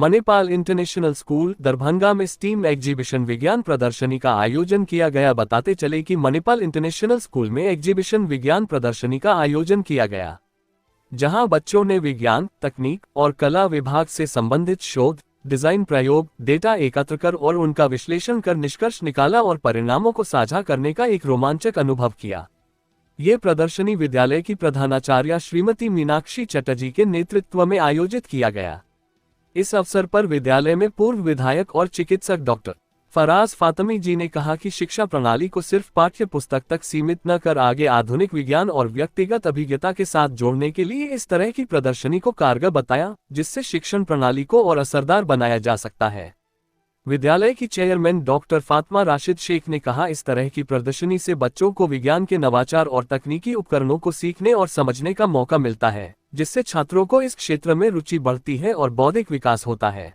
Manipal international school Darbhanga में steam exhibition विज्ञान प्रदर्शनी का आयोजन किया गया। बताते चले कि मणिपाल इंटरनेशनल स्कूल में एग्जीबिशन विज्ञान प्रदर्शनी का आयोजन किया गया, जहां बच्चों ने विज्ञान, तकनीक और कला विभाग से संबंधित शोध, डिजाइन, प्रयोग, डेटा एकत्र कर और उनका विश्लेषण कर निष्कर्ष निकाला और परिणामों को साझा करने का एक रोमांचक अनुभव किया। ये प्रदर्शनी विद्यालय की प्रधानाचार्या श्रीमती मीनाक्षी चटर्जी के नेतृत्व में आयोजित किया गया। इस अवसर पर विद्यालय में पूर्व विधायक और चिकित्सक डॉक्टर फराज फातमी जी ने कहा कि शिक्षा प्रणाली को सिर्फ पाठ्य पुस्तक तक सीमित न कर आगे आधुनिक विज्ञान और व्यक्तिगत अभिज्ञता के साथ जोड़ने के लिए इस तरह की प्रदर्शनी को कारगर बताया, जिससे शिक्षण प्रणाली को और असरदार बनाया जा सकता है। विद्यालय की चेयरमैन डॉक्टर फातिमा राशिद शेख ने कहा, इस तरह की प्रदर्शनी से बच्चों को विज्ञान के नवाचार और तकनीकी उपकरणों को सीखने और समझने का मौका मिलता है, जिससे छात्रों को इस क्षेत्र में रुचि बढ़ती है और बौद्धिक विकास होता है।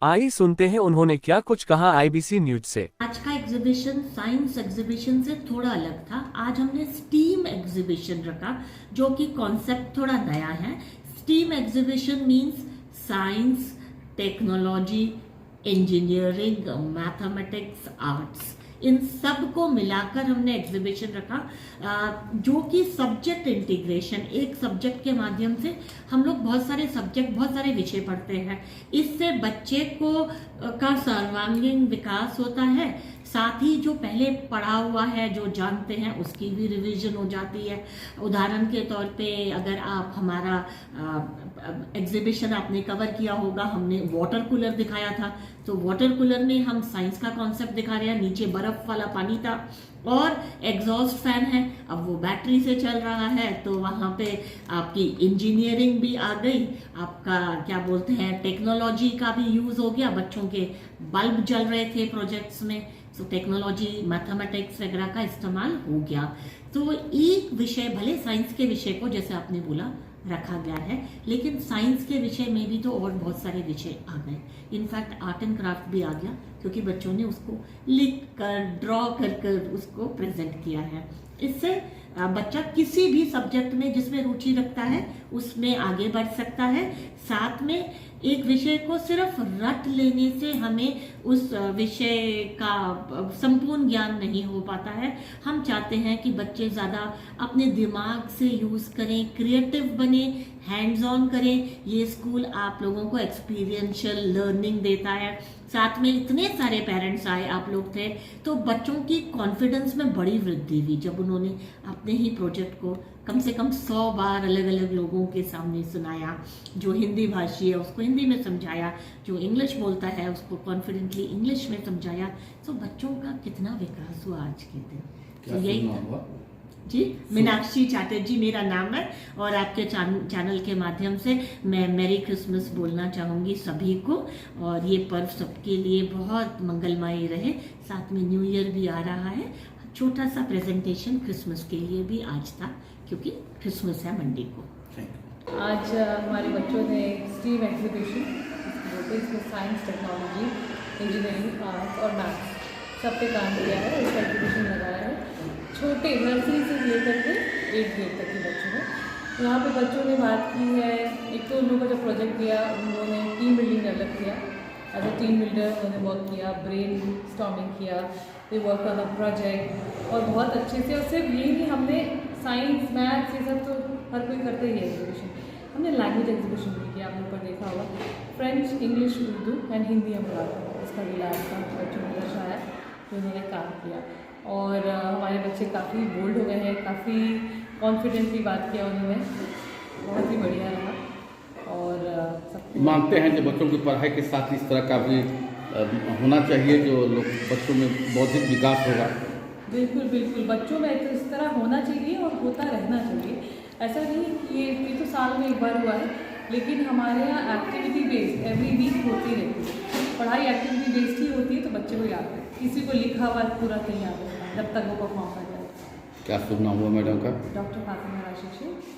आइए सुनते हैं उन्होंने क्या कुछ कहा आईबीसी न्यूज से। आज का एग्जीबिशन साइंस एग्जीबिशन से थोड़ा अलग था। आज हमने स्टीम एग्जीबिशन रखा, जो कि कॉन्सेप्ट थोड़ा नया है। STEAM exhibition means science, technology, engineering, mathematics, arts, इन सब को मिलाकर हमने एग्जीबिशन रखा, जो कि सब्जेक्ट इंटीग्रेशन, एक सब्जेक्ट के माध्यम से हम लोग बहुत सारे सब्जेक्ट, बहुत सारे विषय पढ़ते हैं। इससे बच्चे को का सर्वांगीण विकास होता है, साथ ही जो पहले पढ़ा हुआ है, जो जानते हैं, उसकी भी रिवीजन हो जाती है। उदाहरण के तौर पे अगर आप हमारा एग्जीबिशन आपने कवर किया होगा, हमने वाटर कूलर दिखाया था, तो वाटर कूलर में हम साइंस का कॉन्सेप्ट दिखा रहे हैं। नीचे बर्फ वाला पानी था और एग्जॉस्ट फैन है, अब वो बैटरी से चल रहा है, तो वहाँ पे आपकी इंजीनियरिंग भी आ गई, आपका क्या बोलते हैं टेक्नोलॉजी का भी यूज हो गया। बच्चों के बल्ब जल रहे थे प्रोजेक्ट्स में, तो टेक्नोलॉजी, मैथमेटिक्स वगैरह का इस्तेमाल हो गया। तो एक विषय, भले साइंस के विषय को जैसे आपने बोला रखा गया है, लेकिन साइंस के विषय में भी तो और बहुत सारे विषय आ गए। इनफैक्ट आर्ट एंड क्राफ्ट भी आ गया, क्योंकि बच्चों ने उसको लिख कर, ड्रॉ कर कर उसको प्रेजेंट किया है। इससे बच्चा किसी भी सब्जेक्ट में जिसमें रुचि रखता है उसमें आगे बढ़ सकता है। साथ में एक विषय को सिर्फ रट लेने से हमें उस विषय का संपूर्ण ज्ञान नहीं हो पाता है। हम चाहते हैं कि बच्चे ज़्यादा अपने दिमाग से यूज़ करें, क्रिएटिव बने, हैंड्स ऑन करें। ये स्कूल आप लोगों को एक्सपीरियंशियल लर्निंग देता है। साथ में इतने सारे पेरेंट्स आए, आप लोग थे, तो बच्चों की कॉन्फिडेंस में बड़ी वृद्धि हुई जब उन्होंने अपने ही प्रोजेक्ट को कम से कम 100 बार अलग अलग लोगों के सामने सुनाया। जो हिंदी भाषी है उसको हिंदी में समझाया, जो इंग्लिश बोलता है उसको कॉन्फिडेंटली इंग्लिश में समझाया। तो बच्चों का कितना विकास हुआ आज के दिन। तो यही जी, मीनाक्षी चटर्जी मेरा नाम है, और आपके चैनल के माध्यम से मैं मैरी क्रिसमस बोलना चाहूँगी सभी को, और ये पर्व सबके लिए बहुत मंगलमय रहे। साथ में न्यू ईयर भी आ रहा है। छोटा सा प्रेजेंटेशन क्रिसमस के लिए भी आज था, क्योंकि क्रिसमस है मंडे को। आज हमारे बच्चों ने स्टीम एग्जीबिशन, इसमें साइंस, टेक्नोलॉजी, इंजीनियरिंग, आर्ट्स और मैथ्स सब पे काम किया है। इस एग्जीबिशन लगाया है छोटे नर्सरी से लेकर के 8th ग्रेड तक के बच्चों ने। यहाँ पे बच्चों ने बात की है, एक तो उन लोगों का जो प्रोजेक्ट दिया, उन्होंने टीम बिल्डिंग डेवलप किया। एज अ टीम बिल्डर उन्होंने वर्क किया, ब्रेन स्टॉर्मिंग किया, they work on a project, और बहुत अच्छे से। और सिर्फ यही नहीं, हमने साइंस, मैथ्स, ये सब तो हर कोई करते ही है एग्जीबिशन। हमने लैंग्वेज एग्जीबिशन भी किया, आपने ऊपर देखा होगा। French, English, Urdu and Hindi हम पढ़ाते, इसका भी लैब का बच्चों ने दर्शाया जो उन्होंने काम किया। और हमारे बच्चे काफ़ी बोल्ड हो गए हैं, काफ़ी कॉन्फिडेंटली बात किया उन्होंने, बहुत ही बढ़िया रहा। और सब मानते हैं कि बच्चों की पढ़ाई के साथ इस तरह का भी होना चाहिए, जो लोग बच्चों में बौद्धिक विकास होगा। बिल्कुल बिल्कुल, बच्चों में तो इस तरह होना चाहिए और होता रहना चाहिए। ऐसा नहीं कि ये तो साल में एक बार हुआ है, लेकिन हमारे यहाँ एक्टिविटी बेस्ड एवरी वीक होती रहती है। पढ़ाई एक्टिविटी बेस्ड ही होती है, तो बच्चे को याद है। किसी को लिखा हुआ पूरा नहीं याद है जब तक वो परफॉर्म कर जाए। क्या शुभ नाम हुआ मैडम का? डॉक्टर फातिमा राशिद शेख।